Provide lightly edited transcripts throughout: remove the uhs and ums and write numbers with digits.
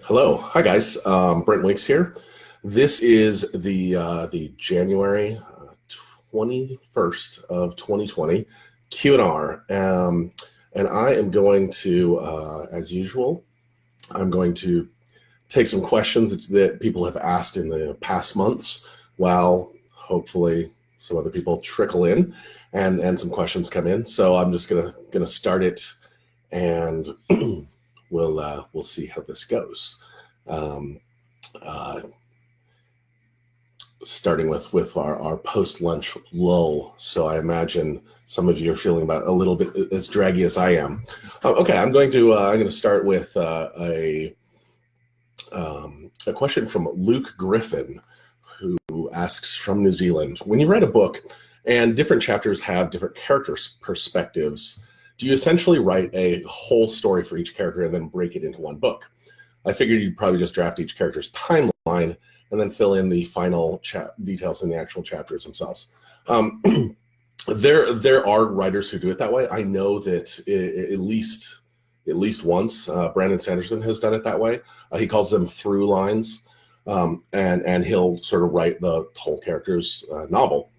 Hello, hi guys. Brent Weeks here. This is the January 21st of 2020 Q&R, and I am going to, as usual, I'm going to take some questions that people have asked in the past months, while hopefully some other people trickle in, and some questions come in. So I'm just gonna start it, and we'll see how this goes. Starting with our post-lunch lull. So I imagine some of you are feeling about a little bit as draggy as I am. Okay, I'm going to start with a question from Luke Griffin, who asks, from New Zealand: when you write a book and different chapters have different characters' perspectives, do you essentially write a whole story for each character and then break it into one book? I figured you'd probably just draft each character's timeline and then fill in the final details in the actual chapters themselves. There are writers who do it that way. I know that at least once, Brandon Sanderson has done it that way. He calls them through lines, and he'll sort of write the whole character's novel.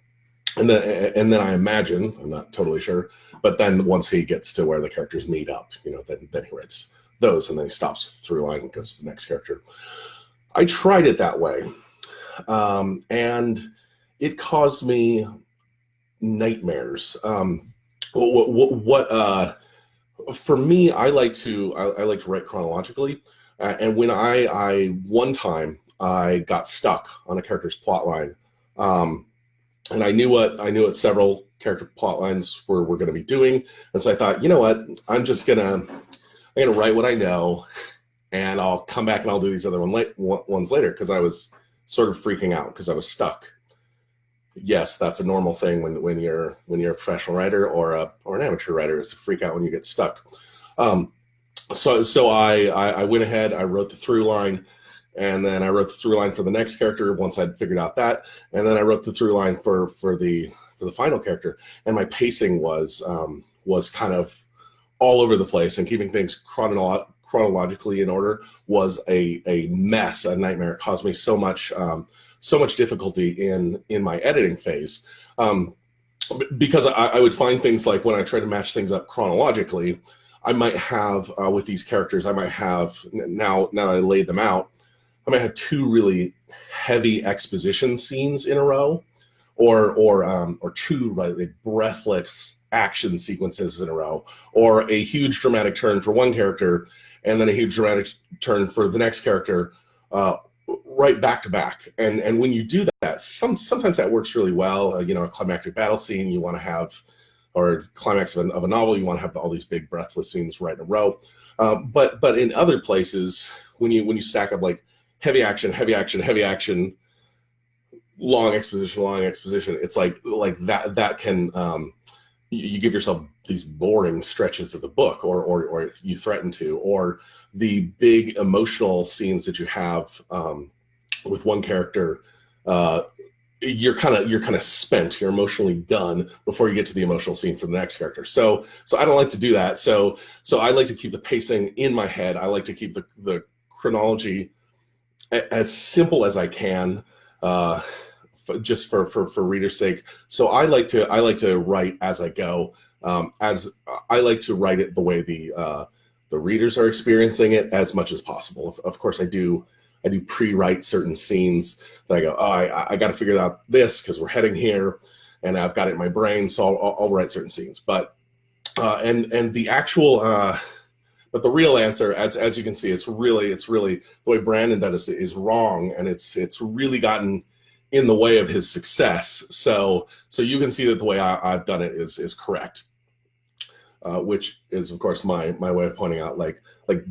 And then I imagine, I'm not totally sure, but then once he gets to where the characters meet up, then he writes those, and then he stops through line and goes to the next character. I tried it that way, and it caused me nightmares. For me, I like to write chronologically, and when I one time I got stuck on a character's plot line, and I knew what several character plot lines were going to be doing, and so I thought, you know what, I'm gonna write what I know, and I'll come back and I'll do these other ones later, because I was sort of freaking out because I was stuck. Yes, that's a normal thing when you're a professional writer or an amateur writer, is to freak out when you get stuck. So I went ahead, I wrote the through line, and then I wrote the through line for the next character once I'd figured out that, and then I wrote the through line for the final character, and my pacing was kind of all over the place, and keeping things chronologically in order was a mess, a nightmare. It caused me so much difficulty in my editing phase, because I would find things like, when I try to match things up chronologically, I might have with these characters, I might have, now that I laid them out, I might have two really heavy exposition scenes in a row, or two really breathless action sequences in a row, or a huge dramatic turn for one character and then a huge dramatic turn for the next character, right back to back. And when you do that, sometimes that works really well. A climactic battle scene you want to have, or climax of a novel, you want to have all these big breathless scenes right in a row. But in other places, when you stack up like heavy action, long exposition, it's like that can, you give yourself these boring stretches of the book, or you threaten to, or the big emotional scenes that you have with one character, you're kind of spent, you're emotionally done before you get to the emotional scene for the next character. So I don't like to do that. So I like to keep the pacing in my head. I like to keep the chronology as simple as I can, just for readers' sake. So I like to write as I go, as I like to write it the way the readers are experiencing it as much as possible. Of course, I do pre-write certain scenes that I go, I got to figure out this because we're heading here, and I've got it in my brain, so I'll write certain scenes. But and the actual but the real answer, as you can see, it's really the way Brandon does it is wrong, and it's really gotten in the way of his success. So you can see that the way I've done it is correct, which is, of course, my way of pointing out, like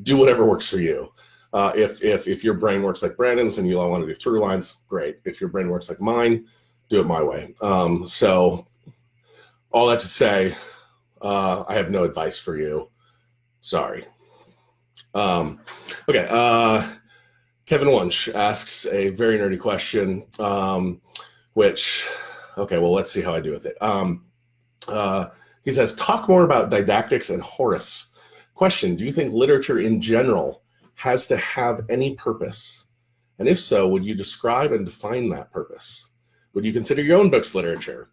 do whatever works for you. If your brain works like Brandon's and you all want to do through lines, great. If your brain works like mine, do it my way. So all that to say, I have no advice for you. Sorry. Okay. Kevin Wunsch asks a very nerdy question, which, okay, well, let's see how I do with it. He says, talk more about didactics and Horace. Question, do you think literature in general has to have any purpose? And if so, would you describe and define that purpose? Would you consider your own books literature?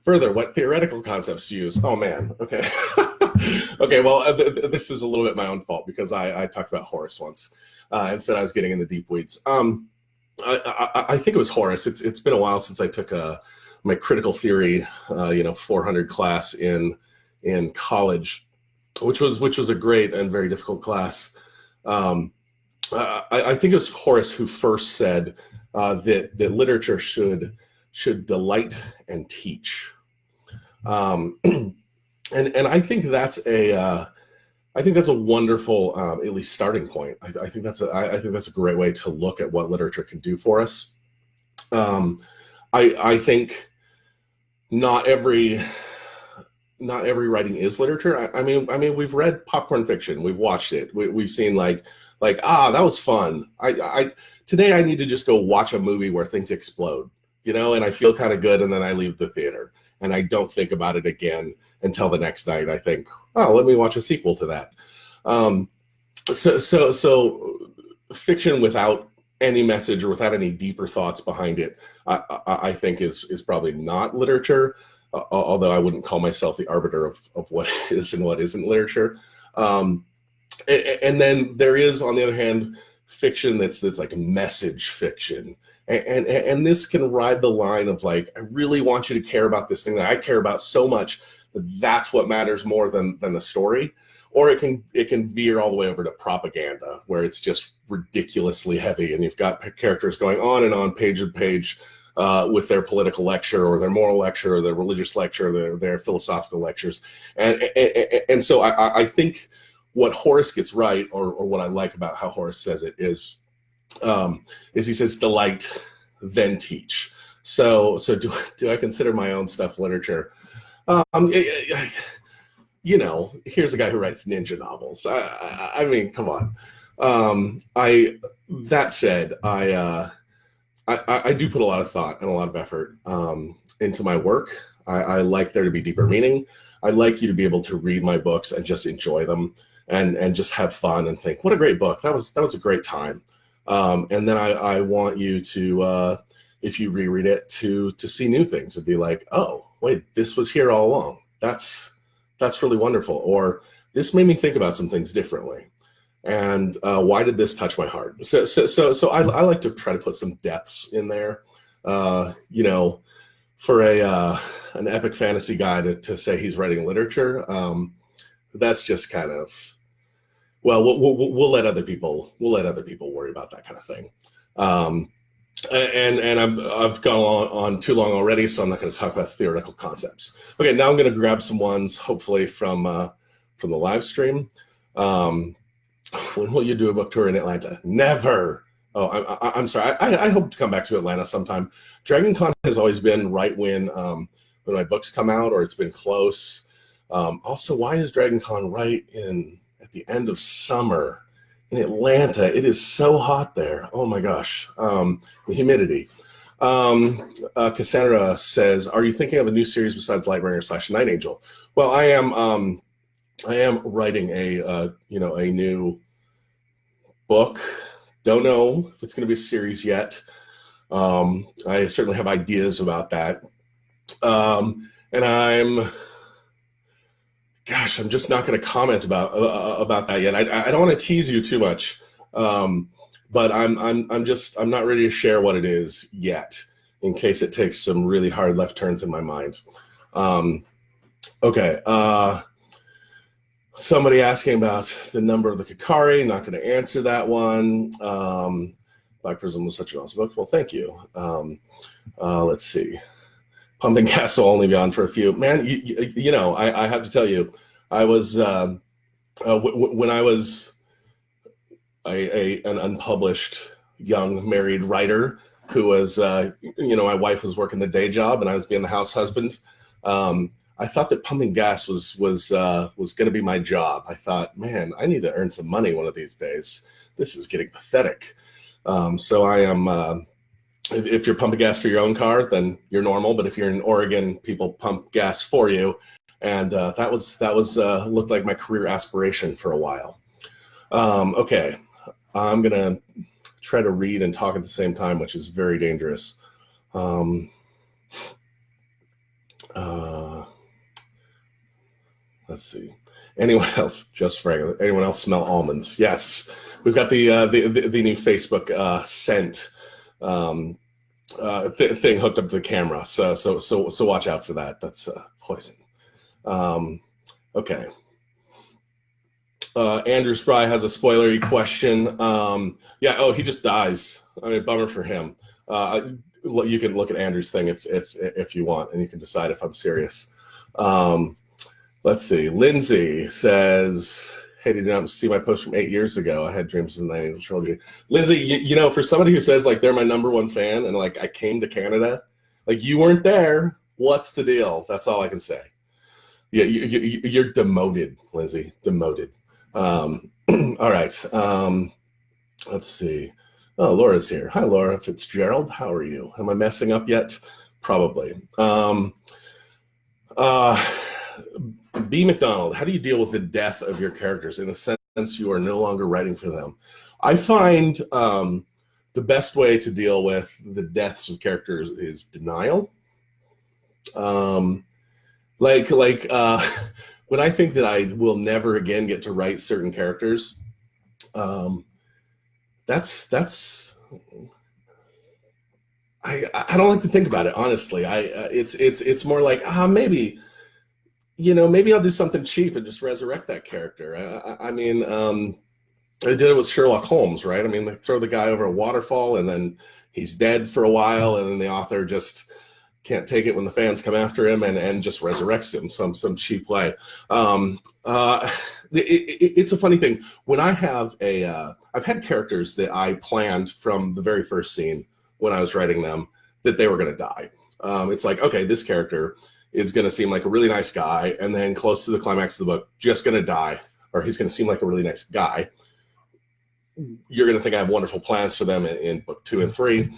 Further, what theoretical concepts use? Oh man, okay. Okay, well, this is a little bit my own fault because I talked about Horace once and said I was getting in the deep weeds. I think it was Horace. It's been a while since I took my critical theory, 400 class in college, which was a great and very difficult class. I think it was Horace who first said that literature should delight and teach, and I think that's a wonderful at least starting point. I think that's a great way to look at what literature can do for us. I think not every writing is literature. I mean, we've read popcorn fiction, we've watched it, we've seen like that was fun. Today I need to just go watch a movie where things explode, and I feel kind of good, and then I leave the theater and I don't think about it again until the next night. I think, oh, let me watch a sequel to that. So fiction without any message or without any deeper thoughts behind it, I think is probably not literature. Although I wouldn't call myself the arbiter of what is and what isn't literature. And then there is, on the other hand, fiction that's like message fiction. And this can ride the line of like, I really want you to care about this thing that I care about so much that that's what matters more than the story. Or it can veer all the way over to propaganda, where it's just ridiculously heavy, and you've got characters going on and on, page and page, with their political lecture or their moral lecture or their religious lecture, their philosophical lectures. And so I think what Horace gets right, or what I like about how Horace says it is he says delight, then teach. So do I consider my own stuff literature? Here's a guy who writes ninja novels. I mean, come on. That said, I do put a lot of thought and a lot of effort into my work. I like there to be deeper meaning. I like you to be able to read my books and just enjoy them and just have fun and think, what a great book. That was a great time. And then I want you to, if you reread it, to see new things and be like, oh, wait, this was here all along. That's really wonderful. Or this made me think about some things differently. And why did this touch my heart? So I like to try to put some depths in there. For an epic fantasy guy to say he's writing literature, that's just kind of, well, we'll let other people worry about that kind of thing. And I've gone on too long already, so I'm not going to talk about theoretical concepts. Okay, now I'm going to grab some ones, hopefully from the live stream. When will you do a book tour in Atlanta? Never. Oh, I'm sorry. I hope to come back to Atlanta sometime. DragonCon has always been right when my books come out, or it's been close. Also, why is DragonCon right at the end of summer in Atlanta? It is so hot there. Oh my gosh. The humidity. Cassandra says, are you thinking of a new series besides Lightbringer / Night Angel? Well, I am writing a new book. Don't know if it's going to be a series yet. I certainly have ideas about that. And I'm just not going to comment about that yet. I don't want to tease you too much. But I'm not ready to share what it is yet, in case it takes some really hard left turns in my mind. Okay. Somebody asking about the number of the Kakari. Not going to answer that one. Black Prism was such an awesome book. Well, thank you. Let's see. Pumping Gas will only be on for a few. Man, I have to tell you, I was when I was an unpublished young married writer who was, my wife was working the day job and I was being the house husband. I thought that pumping gas was going to be my job. I thought, man, I need to earn some money one of these days. This is getting pathetic. So I am. If you're pumping gas for your own car, then you're normal. But if you're in Oregon, people pump gas for you, and that was looked like my career aspiration for a while. Okay, I'm gonna try to read and talk at the same time, which is very dangerous. Let's see. Anyone else? Just Frank. Anyone else smell almonds? Yes, we've got the new Facebook scent thing hooked up to the camera. So watch out for that. That's poison. Okay. Andrew Spry has a spoilery question. Yeah. Oh, he just dies. I mean, bummer for him. You can look at Andrew's thing if you want, and you can decide if I'm serious. Let's see. Lindsay says, "Hey, did you not see my post from 8 years ago? I had dreams of the Night Angel trilogy." Lindsay, you know, for somebody who says like they're my #1 fan and like I came to Canada, like you weren't there. What's the deal? That's all I can say. Yeah, you're demoted, Lindsay. Demoted. All right. Let's see. Oh, Laura's here. Hi, Laura Fitzgerald. How are you? Am I messing up yet? Probably. B. McDonald, how do you deal with the death of your characters? In a sense, you are no longer writing for them. I find the best way to deal with the deaths of characters is denial. When I think that I will never again get to write certain characters, that's I don't like to think about it, honestly. It's more like maybe, you know, maybe I'll do something cheap and just resurrect that character. I mean, I did it with Sherlock Holmes, right? I mean, they throw the guy over a waterfall and then he's dead for a while, and then the author just can't take it when the fans come after him and just resurrects him some cheap way. It's a funny thing. When I have I've had characters that I planned from the very first scene when I was writing them that they were going to die. It's like, okay, this character is going to seem like a really nice guy, and then close to the climax of the book, just going to die, or he's going to seem like a really nice guy. You're going to think I have wonderful plans for them in book 2 and 3.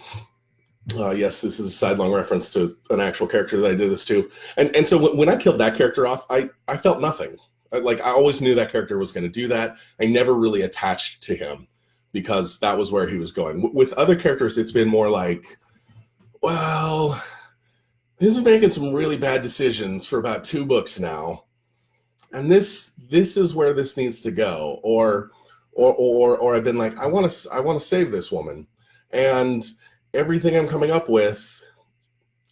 Yes, this is a sidelong reference to an actual character that I did this to. And so when I killed that character off, I felt nothing. I always knew that character was going to do that. I never really attached to him because that was where he was going. With other characters, it's been more like, well, he's been making some really bad decisions for about 2 books now, and this is where this needs to go. Or I've been like, I want to save this woman, and everything I'm coming up with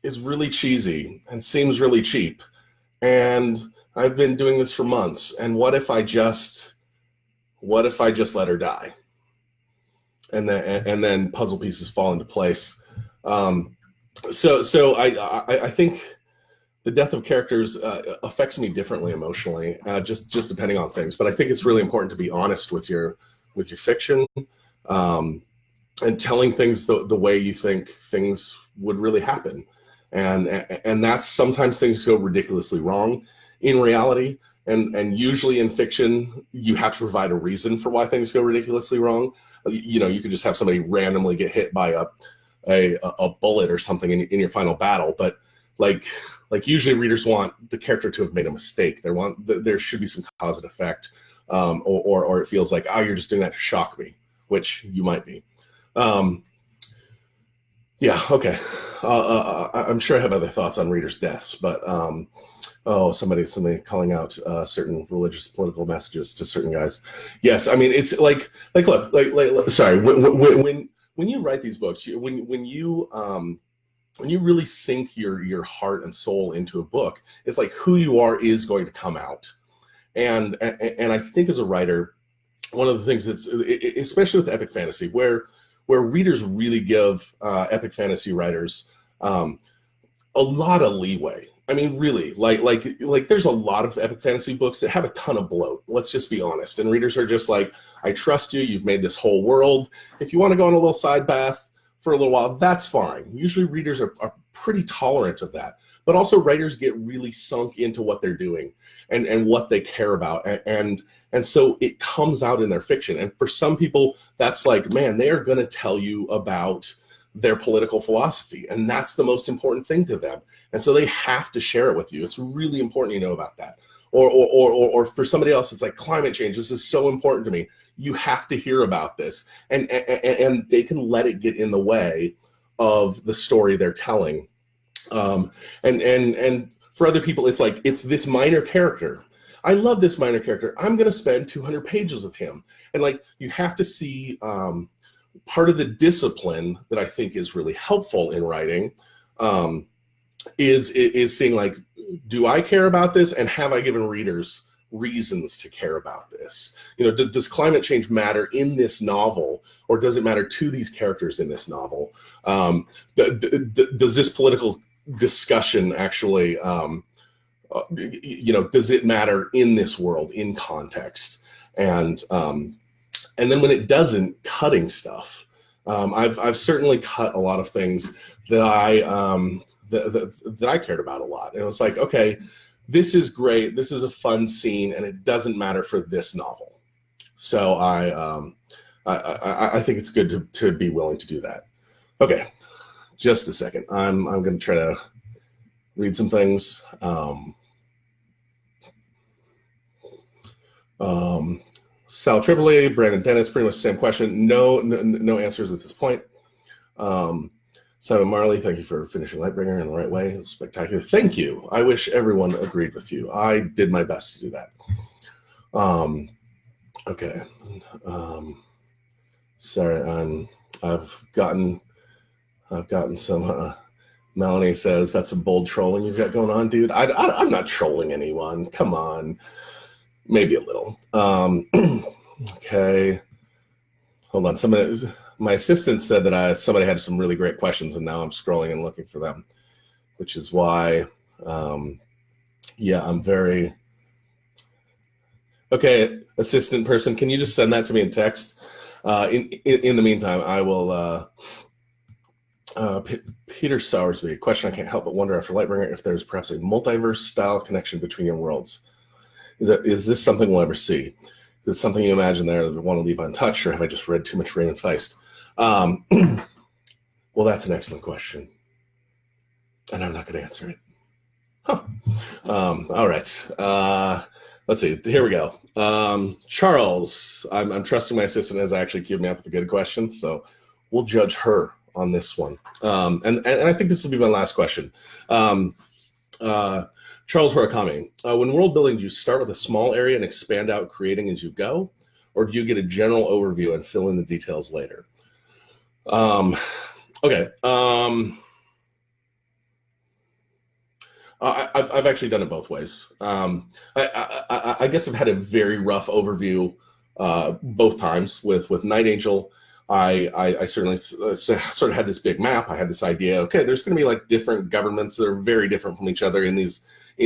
is really cheesy and seems really cheap, and I've been doing this for months. And what if I just let her die, and then puzzle pieces fall into place. So I think the death of characters affects me differently emotionally, just depending on things. But I think it's really important to be honest with your fiction, and telling things the way you think things would really happen. And that's sometimes things go ridiculously wrong in reality. And usually in fiction, you have to provide a reason for why things go ridiculously wrong. You know, you could just have somebody randomly get hit by a bullet or something in your final battle, but like usually readers want the character to have made a mistake. There should be some cause and effect, or it feels like, oh, you're just doing that to shock me, which you might be. Yeah, okay. I'm sure I have other thoughts on readers' deaths, but somebody calling out certain religious political messages to certain guys. Yes, I mean, it's like look, sorry, when you write these books, when you really sink your heart and soul into a book, it's like who you are is going to come out. And I think as a writer, one of the things that's, especially with epic fantasy, where readers really give epic fantasy writers a lot of leeway. I mean, really, like there's a lot of epic fantasy books that have a ton of bloat. Let's just be honest. And readers are just like, I trust you. You've made this whole world. If you want to go on a little side path for a little while, that's fine. Usually readers are pretty tolerant of that. But also writers get really sunk into what they're doing and what they care about. And so it comes out in their fiction. And for some people, that's like, man, they are going to tell you about their political philosophy, and that's the most important thing to them. And so they have to share it with you. It's really important you know about that. or for somebody else, it's like climate change. This is so important to me. You have to hear about this, and they can let it get in the way of the story they're telling. And for other people, it's like, it's this minor character. I love this minor character. I'm going to spend 200 pages with him. And like, you have to see part of the discipline that I think is really helpful in writing is seeing like, do I care about this? And have I given readers reasons to care about this? You know, does climate change matter in this novel, or does it matter to these characters in this novel? Does this political discussion actually, you know, does it matter in this world, in context? And then when it doesn't, cutting stuff. I've certainly cut a lot of things that I cared about a lot. And it was like, okay, this is great. This is a fun scene, and it doesn't matter for this novel. So I think it's good to be willing to do that. Okay, just a second. I'm going to try to read some things. Sal Tripoli, Brandon Dennis, pretty much the same question. No answers at this point. Simon Marley, thank you for finishing Lightbringer in the right way. It was spectacular. Thank you. I wish everyone agreed with you. I did my best to do that. Okay. Sorry, I've gotten some. Melanie says that's some bold trolling you've got going on, dude. I'm not trolling anyone. Come on. Maybe a little. Okay. Hold on. My assistant said that somebody had some really great questions, and now I'm scrolling and looking for them, which is why, yeah, I'm very... Okay, assistant person, can you just send that to me in text? In the meantime, I will... Peter Sowersby, question I can't help but wonder after Lightbringer if there's perhaps a multiverse-style connection between your worlds. Is this something we'll ever see? Is it something you imagine there that we want to leave untouched, or have I just read too much Raymond Feist? Well, that's an excellent question, and I'm not going to answer it. Huh. All right. Let's see. Here we go. Charles, I'm trusting my assistant has actually queued me up with a good question, so we'll judge her on this one. And I think this will be my last question. Charles Murakami, when world building, do you start with a small area and expand out, creating as you go, or do you get a general overview and fill in the details later? Okay. I've actually done it both ways. I guess I've had a very rough overview both times. With Night Angel, I certainly sort of had this big map. I had this idea, okay, there's going to be like different governments that are very different from each other in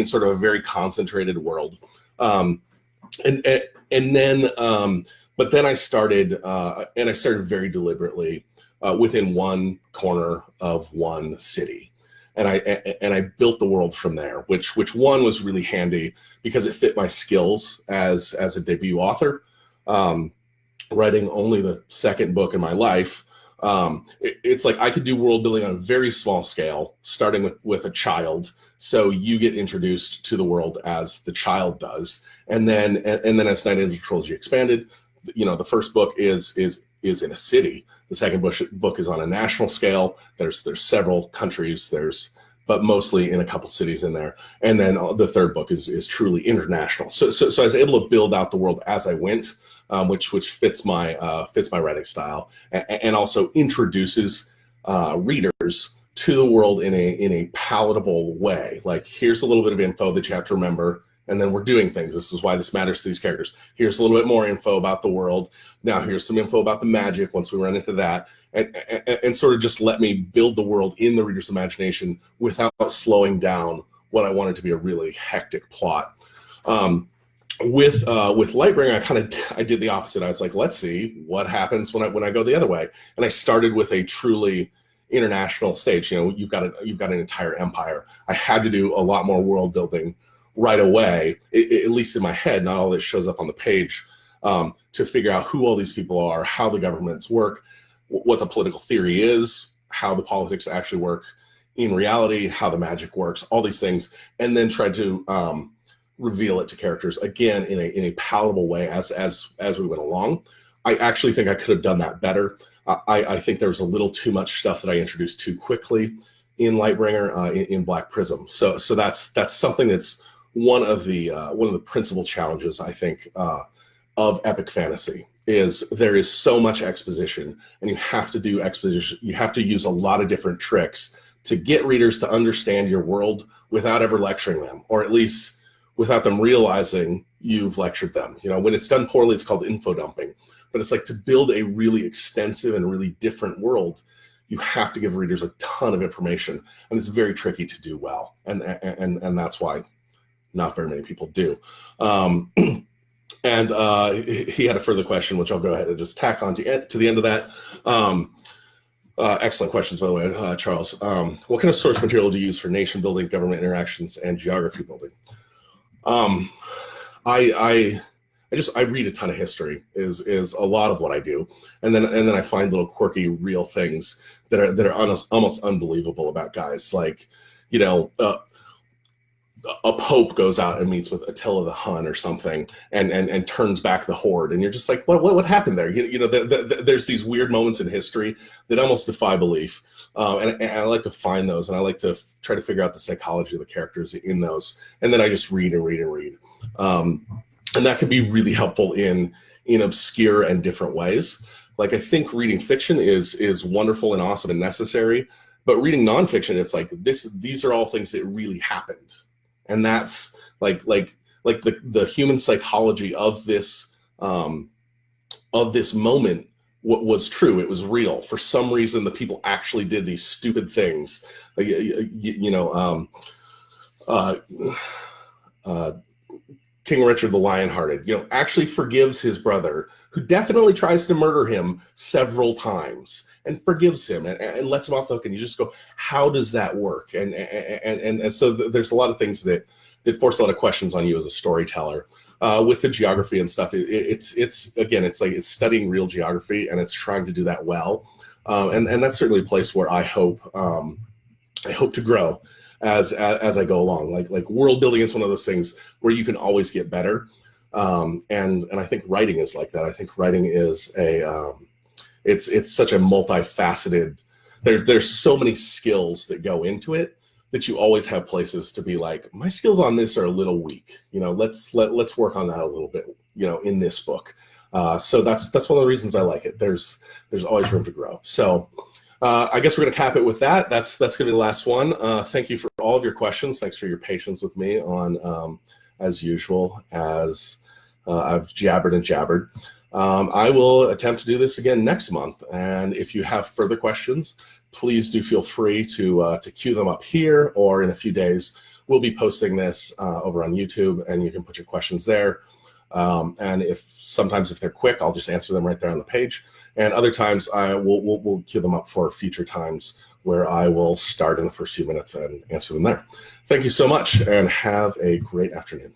sort of a very concentrated world. But then I started, and I started very deliberately within one corner of one city. And I built the world from there, which one was really handy because it fit my skills as a debut author. Writing only the second book in my life, it's like I could do world building on a very small scale, starting with a child. So you get introduced to the world as the child does, and then as Night Angel Trilogy expanded, you know, the first book is in a city. The second book is on a national scale. There's several countries. But mostly in a couple cities in there. And then the third book is truly international. So I was able to build out the world as I went, which fits my writing style, and also introduces readers to the world in a palatable way. Like, here's a little bit of info that you have to remember, and then we're doing things. This is why this matters to these characters. Here's a little bit more info about the world. Now here's some info about the magic once we run into that, and sort of just let me build the world in the reader's imagination without slowing down what I wanted to be a really hectic plot. With Lightbringer, I did the opposite. I was like, let's see what happens when I go the other way. And I started with a truly international stage. You know, you've got an entire empire. I had to do a lot more world building right away, at least in my head, not all that shows up on the page, to figure out who all these people are, how the governments work, what the political theory is, how the politics actually work in reality, how the magic works, all these things, and then try to reveal it to characters again in a palatable way as we went along. I actually think I could have done that better. I think there was a little too much stuff that I introduced too quickly in Lightbringer, in Black Prism. So that's something that's one of the principal challenges, I think, of epic fantasy, is there is so much exposition, and you have to do exposition. You have to use a lot of different tricks to get readers to understand your world without ever lecturing them, or at least without them realizing you've lectured them. You know, when it's done poorly, it's called info dumping. But it's like, to build a really extensive and really different world, you have to give readers a ton of information, and it's very tricky to do well. And that's why not very many people do. And he had a further question, which I'll go ahead and just tack on to the end of that. Excellent questions, by the way, Charles. What kind of source material do you use for nation building, government interactions, and geography building? I read a ton of history, is a lot of what I do, and then I find little quirky real things that are almost unbelievable about guys. Like, you know, a pope goes out and meets with Attila the Hun or something, and turns back the horde, and you're just like, what happened there? You know, there's these weird moments in history that almost defy belief, and I like to find those, and I like to try to figure out the psychology of the characters in those, and then I just read and read and read. And that can be really helpful in obscure and different ways. Like, I think reading fiction is wonderful and awesome and necessary, but reading nonfiction, it's like these are all things that really happened, and that's like the human psychology of this moment was true. It was real. For some reason, the people actually did these stupid things. Like, King Richard the Lionhearted, actually forgives his brother, who definitely tries to murder him several times, and forgives him and lets him off the hook. And you just go, how does that work? And so there's a lot of things that force a lot of questions on you as a storyteller. With the geography and stuff, it's studying real geography, and it's trying to do that well. And that's certainly a place where I hope to grow as I go along. Like world building is one of those things where you can always get better. And I think writing is like that. I think writing is it's such a multifaceted, there's so many skills that go into it, that you always have places to be like, my skills on this are a little weak. Let's work on that a little bit, in this book. So that's one of the reasons I like it. There's always room to grow. So I guess we're going to cap it with that. That's going to be the last one. Thank you for all of your questions. Thanks for your patience with me on, as usual, as I've jabbered and jabbered. I will attempt to do this again next month. And if you have further questions, please do feel free to queue them up here, or in a few days, we'll be posting this over on YouTube, and you can put your questions there. And sometimes if they're quick, I'll just answer them right there on the page. And other times we'll queue them up for future times, where I will start in the first few minutes and answer them there. Thank you so much, and have a great afternoon.